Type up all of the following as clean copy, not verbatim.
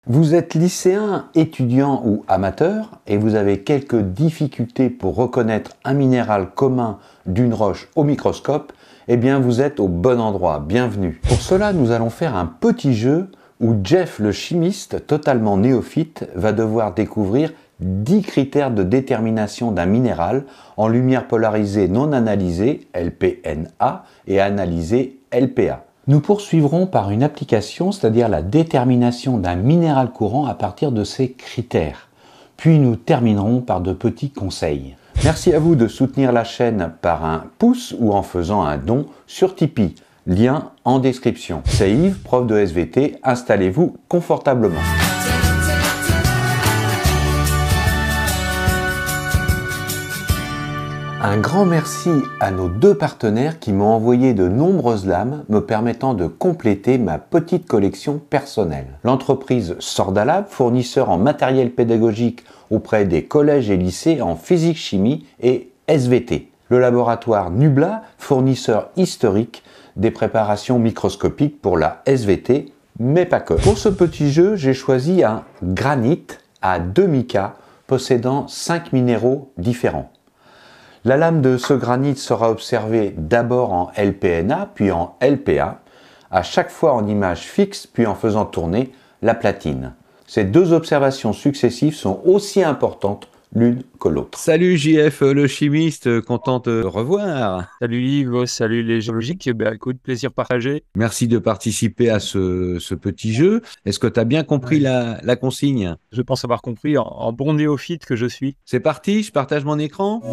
Vous êtes lycéen, étudiant ou amateur et vous avez quelques difficultés pour reconnaître un minéral commun d'une roche au microscope, eh bien vous êtes au bon endroit, bienvenue. Pour cela, nous allons faire un petit jeu où Jeff le chimiste, totalement néophyte, va devoir découvrir 10 critères de détermination d'un minéral en lumière polarisée non analysée, LPNA, et analysée, LPA. Nous poursuivrons par une application, c'est-à-dire la détermination d'un minéral courant à partir de ces critères. Puis nous terminerons par de petits conseils. Merci à vous de soutenir la chaîne par un pouce ou en faisant un don sur Tipeee. Lien en description. C'est Yves, prof de SVT. Installez-vous confortablement. Un grand merci à nos deux partenaires qui m'ont envoyé de nombreuses lames me permettant de compléter ma petite collection personnelle. L'entreprise Sordalab, fournisseur en matériel pédagogique auprès des collèges et lycées en physique-chimie et SVT. Le laboratoire Nubla, fournisseur historique des préparations microscopiques pour la SVT, mais pas que. Pour ce petit jeu, j'ai choisi un granit à demi-K possédant 5 minéraux différents. La lame de ce granit sera observée d'abord en LPNA, puis en LPA, à chaque fois en image fixe, puis en faisant tourner la platine. Ces deux observations successives sont aussi importantes l'une que l'autre. Salut JF le chimiste, content de te revoir. Salut Yves, salut les géologiques, écoute, plaisir partagé. Merci de participer à ce petit jeu. Est-ce que tu as bien compris la consigne? Je pense avoir compris en bon néophyte que je suis. C'est parti, je partage mon écran.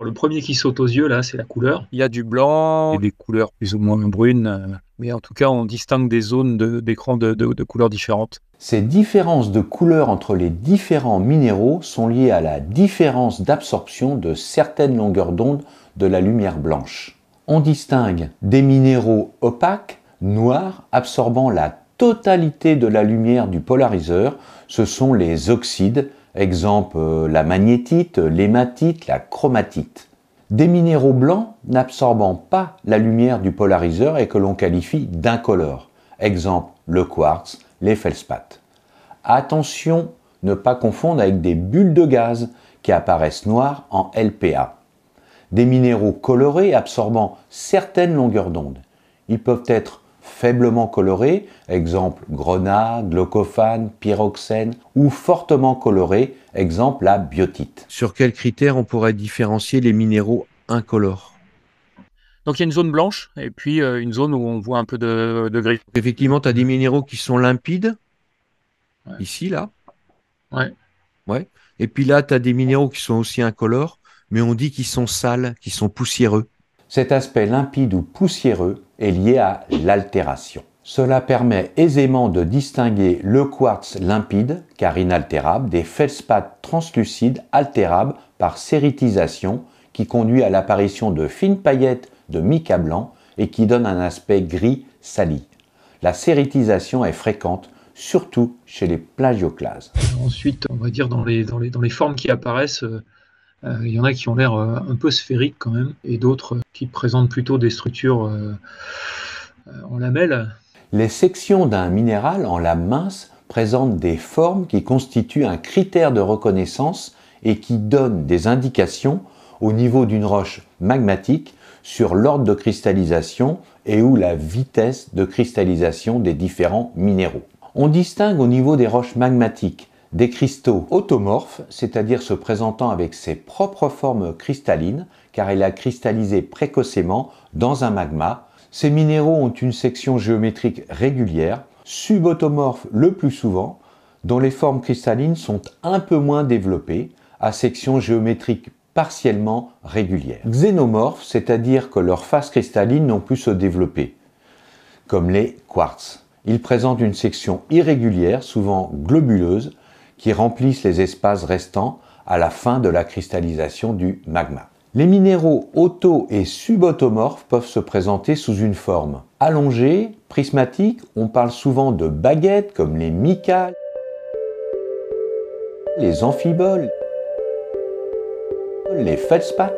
Le premier qui saute aux yeux, là, c'est la couleur. Il y a du blanc et des couleurs plus ou moins brunes, mais en tout cas, on distingue des zones d'écran de couleurs différentes. Ces différences de couleur entre les différents minéraux sont liées à la différence d'absorption de certaines longueurs d'onde de la lumière blanche. On distingue des minéraux opaques, noirs, absorbant la totalité de la lumière du polariseur. Ce sont les oxydes, exemple la magnétite, l'hématite, la chromatite. Des minéraux blancs n'absorbant pas la lumière du polariseur et que l'on qualifie d'incolores, exemple le quartz, les feldspaths. Attention, ne pas confondre avec des bulles de gaz qui apparaissent noires en LPA. Des minéraux colorés absorbant certaines longueurs d'onde. Ils peuvent être faiblement colorés, exemple grenat, glaucophane, pyroxène, ou fortement colorés, exemple la biotite. Sur quels critères on pourrait différencier les minéraux incolores? Donc il y a une zone blanche et puis une zone où on voit un peu de gris. Effectivement, tu as des minéraux qui sont limpides, Ouais. ici, là. Ouais. Ouais. Et puis là, tu as des minéraux qui sont aussi incolores, mais on dit qu'ils sont sales, qu'ils sont poussiéreux. Cet aspect limpide ou poussiéreux est lié à l'altération. Cela permet aisément de distinguer le quartz limpide, car inaltérable, des feldspaths translucides altérables par séritisation, qui conduit à l'apparition de fines paillettes de mica blanc et qui donne un aspect gris sali. La séritisation est fréquente, surtout chez les plagioclases. Ensuite, on va dire dans les formes qui apparaissent, il y en a qui ont l'air un peu sphériques quand même, et d'autres qui présentent plutôt des structures en lamelles. Les sections d'un minéral en lame mince présentent des formes qui constituent un critère de reconnaissance et qui donnent des indications au niveau d'une roche magmatique sur l'ordre de cristallisation et ou la vitesse de cristallisation des différents minéraux. On distingue au niveau des roches magmatiques des cristaux automorphes, c'est-à-dire se présentant avec ses propres formes cristallines, car il a cristallisé précocement dans un magma. Ces minéraux ont une section géométrique régulière, subautomorphes le plus souvent, dont les formes cristallines sont un peu moins développées, à section géométrique partiellement régulière. Xénomorphes, c'est-à-dire que leurs faces cristallines n'ont pu se développer, comme les quartz. Ils présentent une section irrégulière, souvent globuleuse, qui remplissent les espaces restants à la fin de la cristallisation du magma. Les minéraux auto- et subautomorphes peuvent se présenter sous une forme allongée, prismatique. On parle souvent de baguettes comme les micas, les amphiboles, les feldspaths.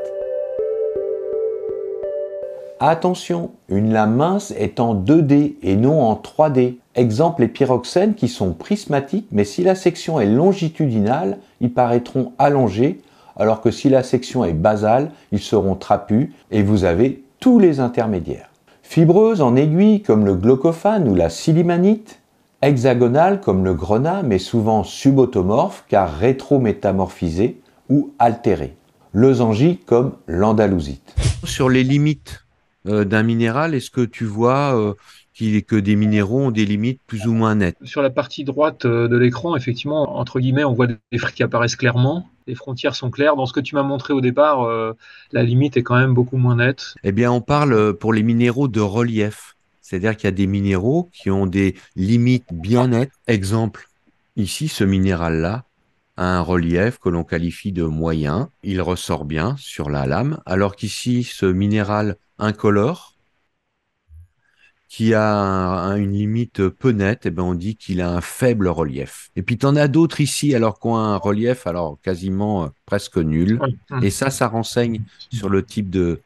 Attention, une lame mince est en 2D et non en 3D. Exemple les pyroxènes qui sont prismatiques, mais si la section est longitudinale, ils paraîtront allongés, alors que si la section est basale, ils seront trapus et vous avez tous les intermédiaires. Fibreuses en aiguille comme le glaucophane ou la silimanite, hexagonales comme le grenat, mais souvent subotomorphes car rétrométamorphisées ou altérées. Losangiques comme l'andalousite. Sur les limites d'un minéral, est-ce que tu vois que des minéraux ont des limites plus ou moins nettes? Sur la partie droite de l'écran, effectivement, entre guillemets, on voit des frais qui apparaissent clairement. Les frontières sont claires. Dans ce que tu m'as montré au départ, la limite est quand même beaucoup moins nette. Eh bien, on parle pour les minéraux de relief. C'est-à-dire qu'il y a des minéraux qui ont des limites bien nettes. Exemple, ici, ce minéral-là a un relief que l'on qualifie de moyen. Il ressort bien sur la lame, alors qu'ici, ce minéral incolore, qui a une limite peu nette, eh ben on dit qu'il a un faible relief. Et puis tu en as d'autres ici, alors qu'on a un relief alors quasiment presque nul. Ouais. Et ça renseigne sur le type de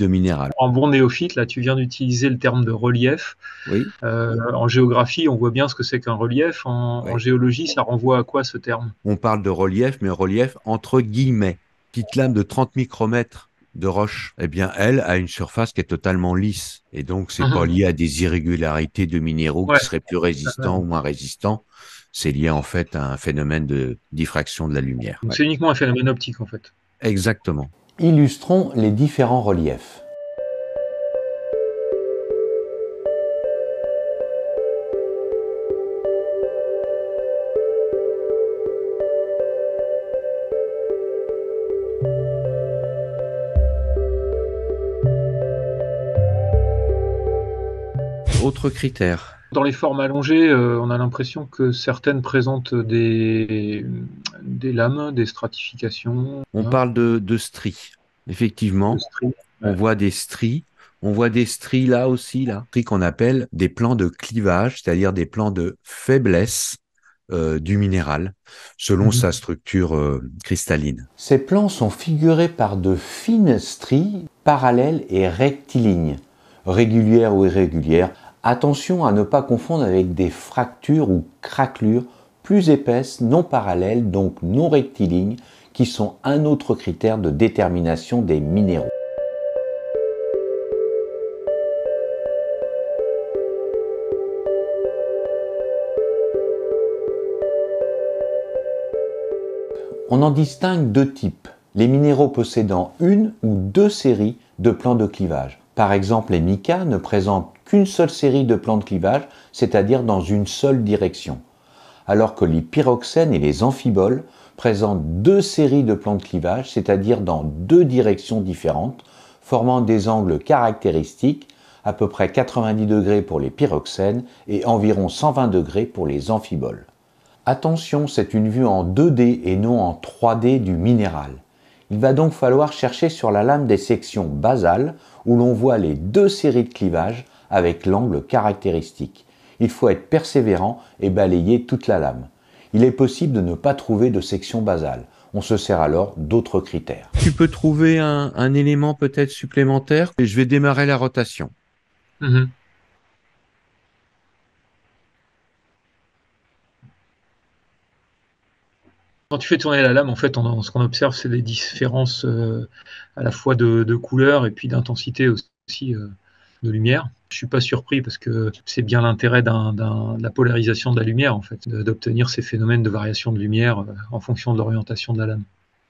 minéral. En bon néophyte, là, tu viens d'utiliser le terme de relief. Oui. En géographie, on voit bien ce que c'est qu'un relief. En géologie, ça renvoie à quoi ce terme? On parle de relief, mais relief entre guillemets. Petite lame de 30 micromètres de roche, eh bien, elle a une surface qui est totalement lisse. Et donc, c'est pas lié à des irrégularités de minéraux qui seraient plus résistants ou moins résistants. C'est lié, en fait, à un phénomène de diffraction de la lumière. Donc, c'est uniquement un phénomène optique, en fait. Exactement. Illustrons les différents reliefs. Autre critère. Dans les formes allongées, on a l'impression que certaines présentent des lames, des stratifications. On parle de stries. Effectivement, on voit des stries. On voit des stries là aussi, là, stries qu'on appelle des plans de clivage, c'est-à-dire des plans de faiblesse du minéral, selon sa structure cristalline. Ces plans sont figurés par de fines stries parallèles et rectilignes, régulières ou irrégulières. Attention à ne pas confondre avec des fractures ou craquelures plus épaisses, non parallèles, donc non rectilignes, qui sont un autre critère de détermination des minéraux. On en distingue deux types, les minéraux possédant une ou deux séries de plans de clivage. Par exemple, les micas ne présentent qu'une seule série de plans de clivage, c'est-à-dire dans une seule direction, alors que les pyroxènes et les amphiboles présentent deux séries de plans de clivage, c'est-à-dire dans deux directions différentes, formant des angles caractéristiques, à peu près 90 degrés pour les pyroxènes et environ 120 degrés pour les amphiboles. Attention, c'est une vue en 2D et non en 3D du minéral. Il va donc falloir chercher sur la lame des sections basales où l'on voit les deux séries de clivage avec l'angle caractéristique. Il faut être persévérant et balayer toute la lame. Il est possible de ne pas trouver de section basale. On se sert alors d'autres critères. Tu peux trouver un élément peut-être supplémentaire et je vais démarrer la rotation. Quand tu fais tourner la lame, en fait, ce qu'on observe, c'est des différences à la fois de couleur et puis d'intensité aussi de lumière. Je suis pas surpris parce que c'est bien l'intérêt de la polarisation de la lumière, en fait, d'obtenir ces phénomènes de variation de lumière en fonction de l'orientation de la lame.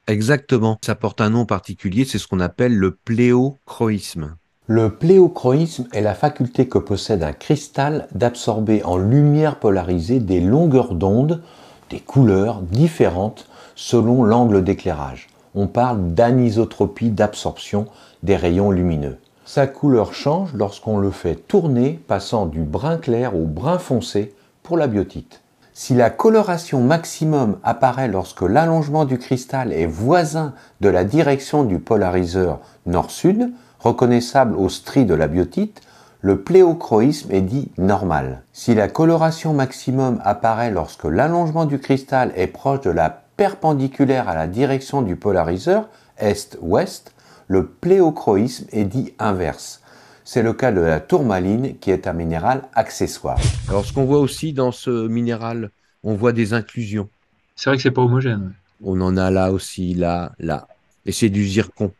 Exactement. Ça porte un nom particulier, c'est ce qu'on appelle le pléochroïsme. Le pléochroïsme est la faculté que possède un cristal d'absorber en lumière polarisée des longueurs d'onde, des couleurs différentes selon l'angle d'éclairage. On parle d'anisotropie d'absorption des rayons lumineux. Sa couleur change lorsqu'on le fait tourner, passant du brun clair au brun foncé pour la biotite. Si la coloration maximum apparaît lorsque l'allongement du cristal est voisin de la direction du polariseur nord-sud, reconnaissable aux stries de la biotite, le pléochroïsme est dit normal. Si la coloration maximum apparaît lorsque l'allongement du cristal est proche de la perpendiculaire à la direction du polariseur, est-ouest, le pléochroïsme est dit inverse. C'est le cas de la tourmaline qui est un minéral accessoire. Alors ce qu'on voit aussi dans ce minéral, on voit des inclusions. C'est vrai que c'est pas homogène. On en a là aussi, là, là. Et c'est du zircon.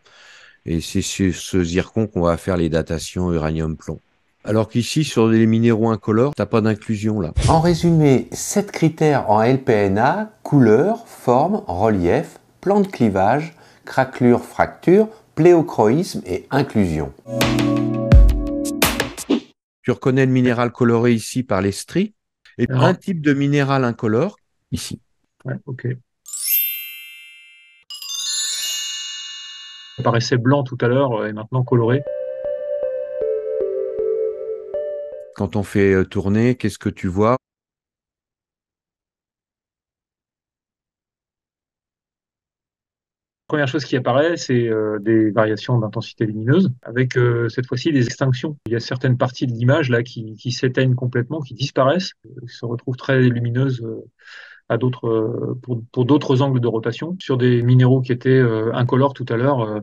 Et c'est sur ce zircon qu'on va faire les datations uranium-plomb. Alors qu'ici, sur les minéraux incolores, t'as pas d'inclusion là. En résumé, 7 critères en LPNA: couleur, forme, relief, plan de clivage, craquelure, fracture, pléochroïsme et inclusion. Tu reconnais le minéral coloré ici par les stries et Alors, un type de minéral incolore ici. ouais, ok. Ça paraissait blanc tout à l'heure et maintenant coloré. Quand on fait tourner, qu'est-ce que tu vois? Première chose qui apparaît, c'est des variations d'intensité lumineuse, avec cette fois-ci des extinctions. Il y a certaines parties de l'image là qui s'éteignent complètement, qui disparaissent, qui se retrouvent très lumineuses à d'autres, pour d'autres angles de rotation. Sur des minéraux qui étaient incolores tout à l'heure,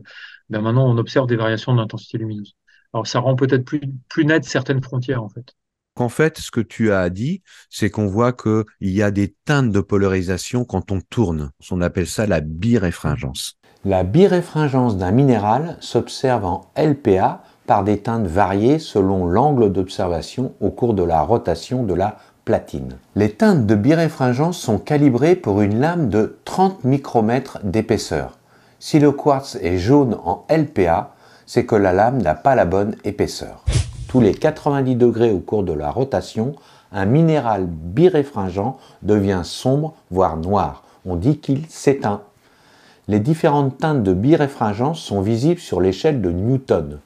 ben maintenant on observe des variations d'intensité lumineuse. Alors ça rend peut-être plus net certaines frontières en fait. En fait, ce que tu as dit, c'est qu'on voit qu'il y a des teintes de polarisation quand on tourne. On appelle ça la biréfringence. La biréfringence d'un minéral s'observe en LPA par des teintes variées selon l'angle d'observation au cours de la rotation de la platine. Les teintes de biréfringence sont calibrées pour une lame de 30 micromètres d'épaisseur. Si le quartz est jaune en LPA, c'est que la lame n'a pas la bonne épaisseur. Tous les 90 degrés au cours de la rotation, un minéral biréfringent devient sombre, voire noir. On dit qu'il s'éteint. Les différentes teintes de biréfringence sont visibles sur l'échelle de Newton.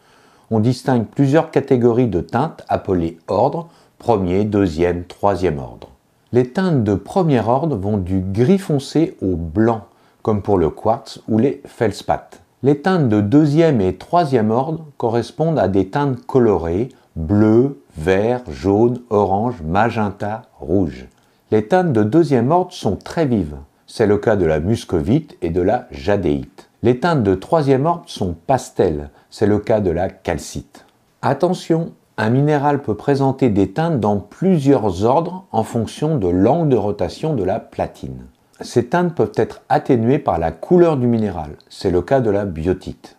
On distingue plusieurs catégories de teintes appelées ordres: premier, deuxième, troisième ordre. Les teintes de premier ordre vont du gris foncé au blanc, comme pour le quartz ou les feldspaths. Les teintes de deuxième et troisième ordre correspondent à des teintes colorées: bleu, vert, jaune, orange, magenta, rouge. Les teintes de deuxième ordre sont très vives. C'est le cas de la muscovite et de la jadéite. Les teintes de troisième ordre sont pastels. C'est le cas de la calcite. Attention, un minéral peut présenter des teintes dans plusieurs ordres en fonction de l'angle de rotation de la platine. Ces teintes peuvent être atténuées par la couleur du minéral. C'est le cas de la biotite.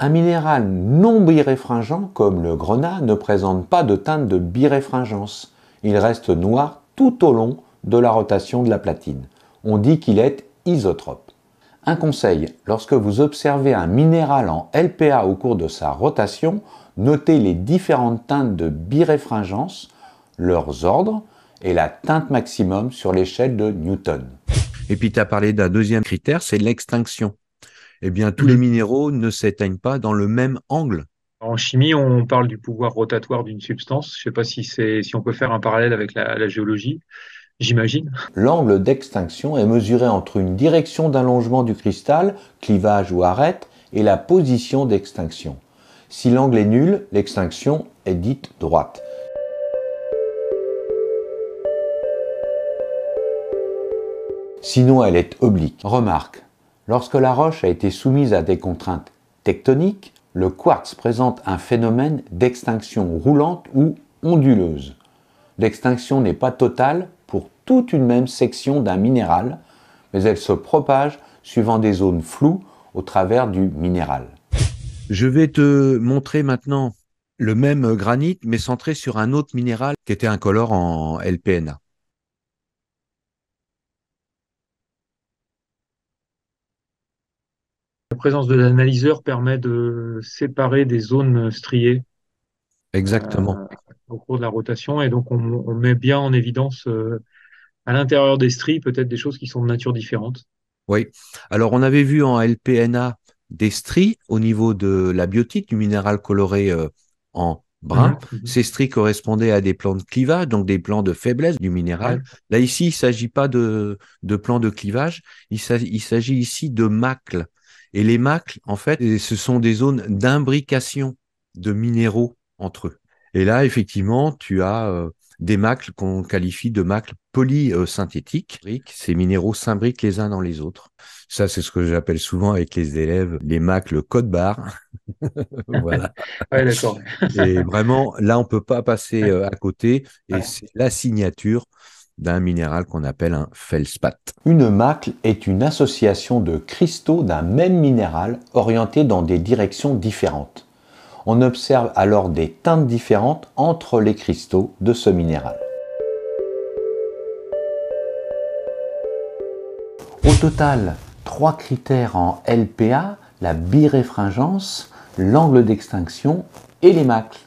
Un minéral non biréfringent, comme le grenat, ne présente pas de teinte de biréfringence. Il reste noir tout au long de la rotation de la platine. On dit qu'il est isotrope. Un conseil: lorsque vous observez un minéral en LPA au cours de sa rotation, notez les différentes teintes de biréfringence, leurs ordres et la teinte maximum sur l'échelle de Newton. Et puis tu as parlé d'un deuxième critère, c'est l'extinction. Eh bien, tous les minéraux ne s'éteignent pas dans le même angle. En chimie, on parle du pouvoir rotatoire d'une substance. Je ne sais pas si on peut faire un parallèle avec la géologie, j'imagine. L'angle d'extinction est mesuré entre une direction d'allongement du cristal, clivage ou arête, et la position d'extinction. Si l'angle est nul, l'extinction est dite droite. Sinon, elle est oblique. Remarque: lorsque la roche a été soumise à des contraintes tectoniques, le quartz présente un phénomène d'extinction roulante ou onduleuse. L'extinction n'est pas totale pour toute une même section d'un minéral, mais elle se propage suivant des zones floues au travers du minéral. Je vais te montrer maintenant le même granit, mais centré sur un autre minéral qui était incolore en LPNA. La présence de l'analyseur permet de séparer des zones striées Exactement. au cours de la rotation et donc on met bien en évidence à l'intérieur des stries peut-être des choses qui sont de nature différente. Oui. Alors, on avait vu en LPNA des stries au niveau de la biotite, du minéral coloré en brun. Ces stries correspondaient à des plans de clivage, donc des plans de faiblesse du minéral. Ouais. Là, ici, il ne s'agit pas de plans de clivage, il s'agit ici de macles. Et les macles, en fait, ce sont des zones d'imbrication de minéraux entre eux. Et là, effectivement, tu as des macles qu'on qualifie de macles polysynthétiques. Ces minéraux s'imbriquent les uns dans les autres. Ça, c'est ce que j'appelle souvent avec les élèves les macles code-barres. Voilà. Ouais, d'accord. Et vraiment, là, on peut pas passer à côté. Et Ouais. c'est la signature d'un minéral qu'on appelle un feldspath. Une macle est une association de cristaux d'un même minéral orientés dans des directions différentes. On observe alors des teintes différentes entre les cristaux de ce minéral. Au total, 3 critères en LPA, la biréfringence, l'angle d'extinction et les macles.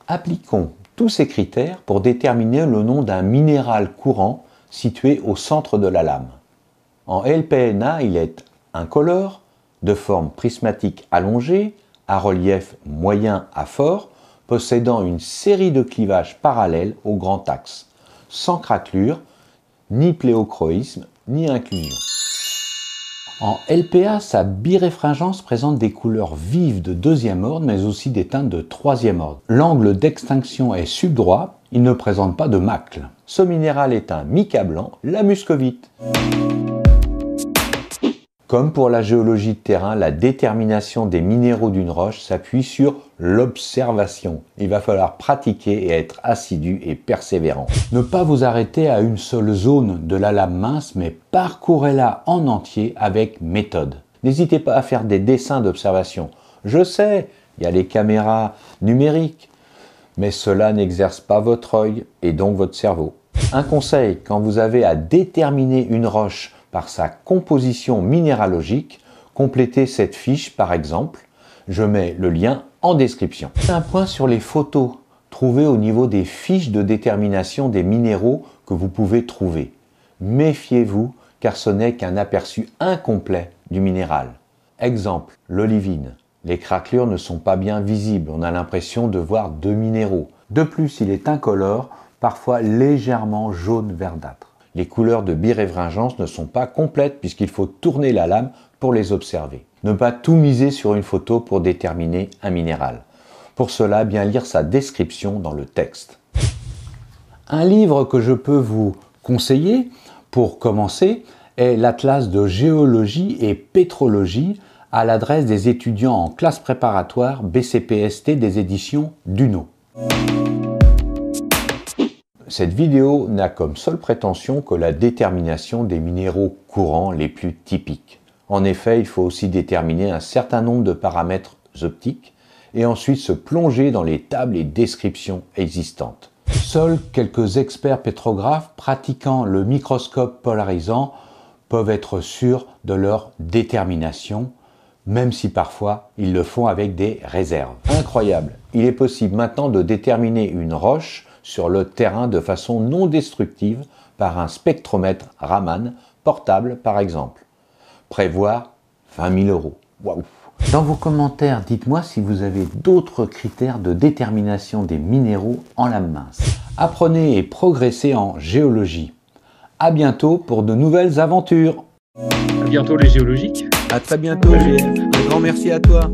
Appliquons tous ces critères pour déterminer le nom d'un minéral courant situé au centre de la lame. En LPNA, il est incolore, de forme prismatique allongée, à relief moyen à fort, possédant une série de clivages parallèles au grand axe, sans craquelure, ni pléochroïsme, ni inclusion. En LPA, sa biréfringence présente des couleurs vives de deuxième ordre, mais aussi des teintes de troisième ordre. L'angle d'extinction est subdroit, il ne présente pas de macle. Ce minéral est un mica blanc, la muscovite. Comme pour la géologie de terrain, la détermination des minéraux d'une roche s'appuie sur l'observation. Il va falloir pratiquer et être assidu et persévérant. Ne pas vous arrêter à une seule zone de la lame mince, mais parcourez-la en entier avec méthode. N'hésitez pas à faire des dessins d'observation. Je sais, il y a les caméras numériques, mais cela n'exerce pas votre œil et donc votre cerveau. Un conseil, quand vous avez à déterminer une roche par sa composition minéralogique, complétez cette fiche par exemple. Je mets le lien en description. Un point sur les photos trouvées au niveau des fiches de détermination des minéraux que vous pouvez trouver. Méfiez-vous car ce n'est qu'un aperçu incomplet du minéral. Exemple, l'olivine. Les craquelures ne sont pas bien visibles, on a l'impression de voir deux minéraux. De plus, il est incolore, parfois légèrement jaune verdâtre. Les couleurs de biréfringence ne sont pas complètes puisqu'il faut tourner la lame pour les observer. Ne pas tout miser sur une photo pour déterminer un minéral. Pour cela, bien lire sa description dans le texte. Un livre que je peux vous conseiller pour commencer est l'Atlas de géologie et pétrologie à l'adresse des étudiants en classe préparatoire BCPST des éditions Duno. Cette vidéo n'a comme seule prétention que la détermination des minéraux courants les plus typiques. En effet, il faut aussi déterminer un certain nombre de paramètres optiques et ensuite se plonger dans les tables et descriptions existantes. Seuls quelques experts pétrographes pratiquant le microscope polarisant peuvent être sûrs de leur détermination, même si parfois ils le font avec des réserves. Incroyable! Il est possible maintenant de déterminer une roche sur le terrain de façon non destructive par un spectromètre Raman portable par exemple. Prévoir 20 000 €. Waouh! Dans vos commentaires, dites-moi si vous avez d'autres critères de détermination des minéraux en lame mince. Apprenez et progressez en géologie. À bientôt pour de nouvelles aventures. À bientôt les géologiques. À très bientôt, GM. Un grand merci à toi.